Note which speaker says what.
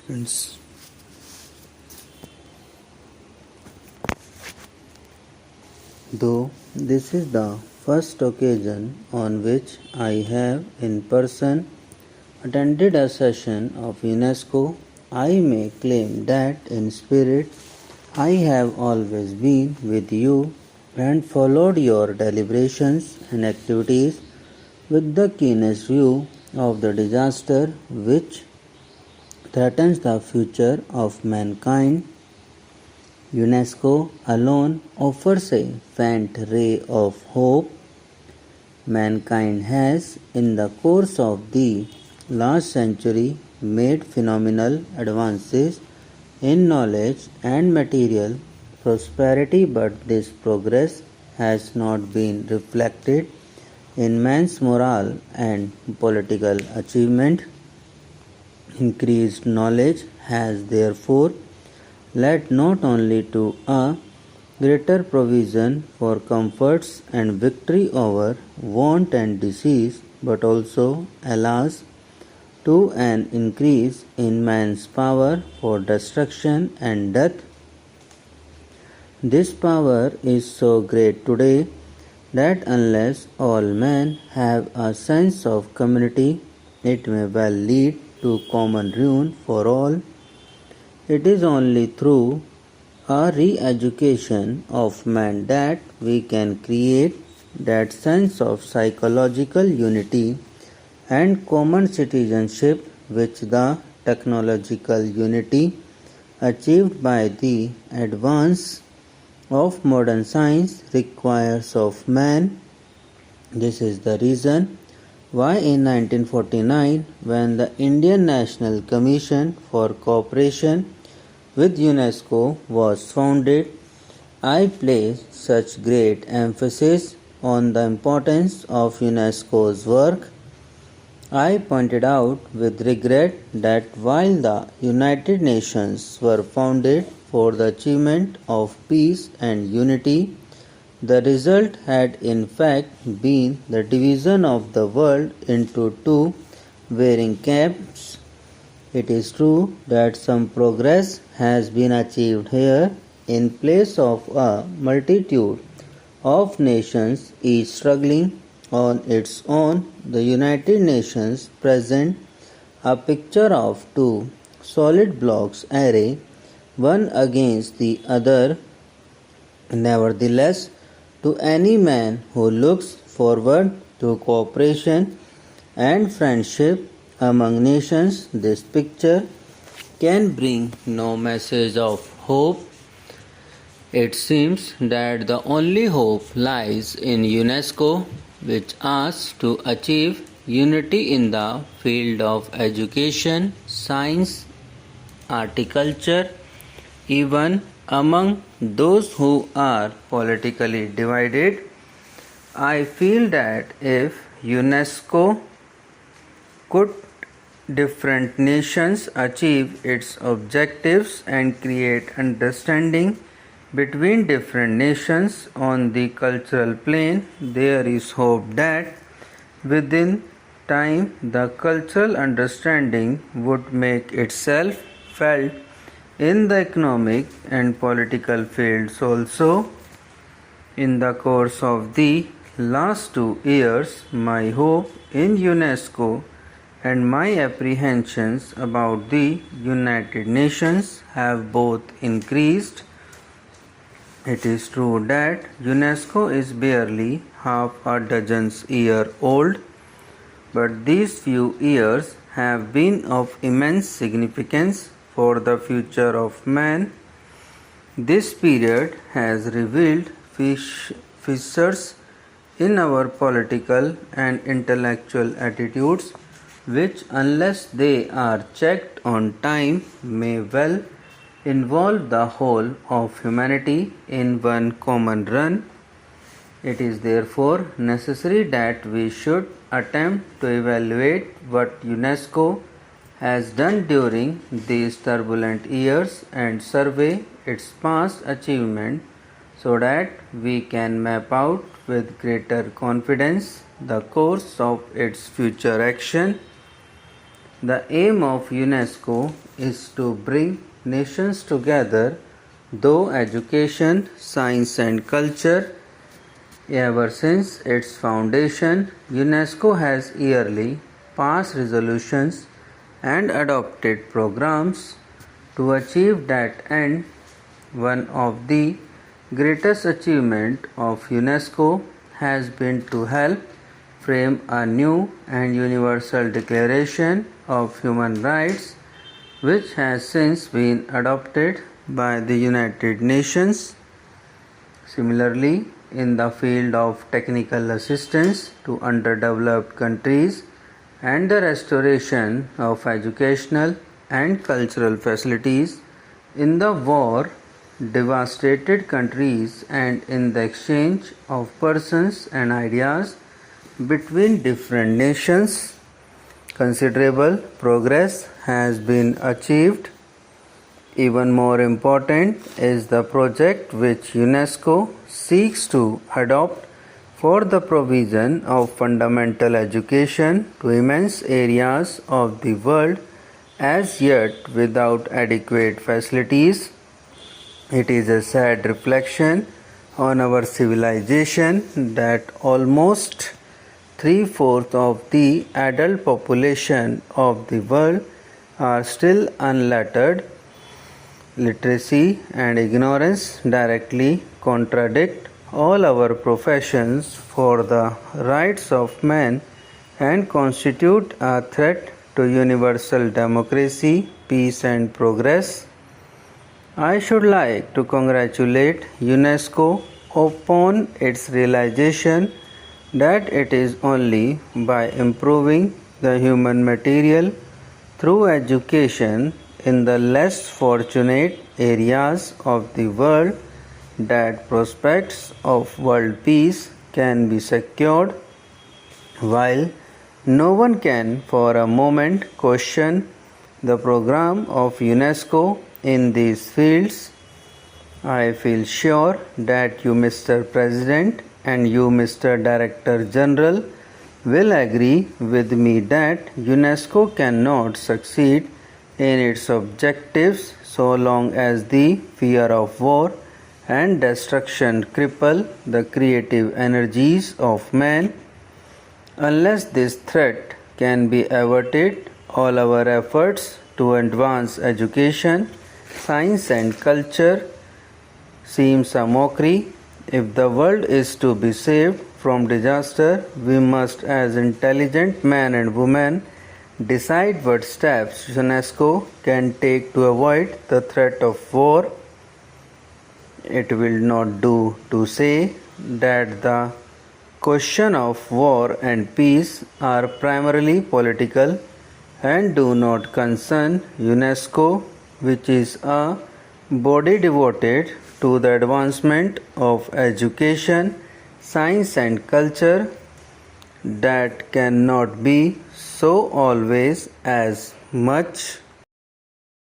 Speaker 1: Friends. Though this is the first occasion on which I have in person attended a session of UNESCO, I may claim that in spirit I have always been with you and followed your deliberations and activities with the keenest view of the disaster which threatens the future of mankind. UNESCO alone offers a faint ray of hope. Mankind has, in the course of the last century, made phenomenal advances in knowledge and material prosperity, but this progress has not been reflected in man's moral and political achievement. Increased knowledge has therefore led not only to a greater provision for comforts and victory over want and disease, but also, alas, to an increase in man's power for destruction and death. This power is so great today that unless all men have a sense of community, it may well lead to common ruin for all. It is only through a re-education of man that we can create that sense of psychological unity and common citizenship which the technological unity achieved by the advance of modern science requires of man. This is the reason why in 1949, when the Indian National Commission for Cooperation with UNESCO was founded, I placed such great emphasis on the importance of UNESCO's work. I pointed out with regret that while the United Nations were founded for the achievement of peace and unity, the result had in fact been the division of the world into two warring camps. It is true that some progress has been achieved here in place of a multitude of nations each struggling on its own. The United Nations present a picture of two solid blocks array one against the other. Nevertheless, to any man who looks forward to cooperation and friendship among nations, this picture can bring no message of hope. It seems that the only hope lies in UNESCO, which asks to achieve unity in the field of education, science, horticulture, even among those who are politically divided. I feel that if UNESCO could different nations achieve its objectives and create understanding between different nations on the cultural plane, there is hope that within time the cultural understanding would make itself felt in the economic and political fields also. In the course of the last 2 years, my hope in UNESCO and my apprehensions about the United Nations have both increased. It is true that UNESCO is barely half a dozen's year old, but these few years have been of immense significance for the future of man. This period has revealed fissures in our political and intellectual attitudes, which, unless they are checked on time, may well involve the whole of humanity in one common run. It is therefore necessary that we should attempt to evaluate what UNESCO has done during these turbulent years and survey its past achievement so that we can map out with greater confidence the course of its future action. The aim of UNESCO is to bring nations together, though education, science, and culture. Ever since its foundation, UNESCO has yearly passed resolutions and adopted programs to achieve that end. One of the greatest achievements of UNESCO has been to help frame a new and universal Declaration of Human Rights, which has since been adopted by the United Nations. Similarly, in the field of technical assistance to underdeveloped countries and the restoration of educational and cultural facilities in the war devastated countries and in the exchange of persons and ideas between different nations, considerable progress has been achieved. Even more important is the project which UNESCO seeks to adopt for the provision of fundamental education to immense areas of the world as yet without adequate facilities. It is a sad reflection on our civilization that almost 3/4 of the adult population of the world are still unlettered. Literacy and ignorance directly contradict all our professions for the rights of man and constitute a threat to universal democracy, peace, and progress. I should like to congratulate UNESCO upon its realization that it is only by improving the human material through education in the less fortunate areas of the world that prospects of world peace can be secured. While no one can for a moment question the program of UNESCO in these fields, I feel sure that you, Mr. President, and you, Mr. Director General, will agree with me that UNESCO cannot succeed in its objectives so long as the fear of war and destruction cripple the creative energies of man. Unless this threat can be averted, all our efforts to advance education, science, and culture seems a mockery. If the world is to be saved from disaster, we must, as intelligent men and women, decide what steps UNESCO can take to avoid the threat of war. It will not do to say that the question of war and peace are primarily political and do not concern UNESCO, which is a body devoted to the advancement of education, science, and culture. That cannot be so always as much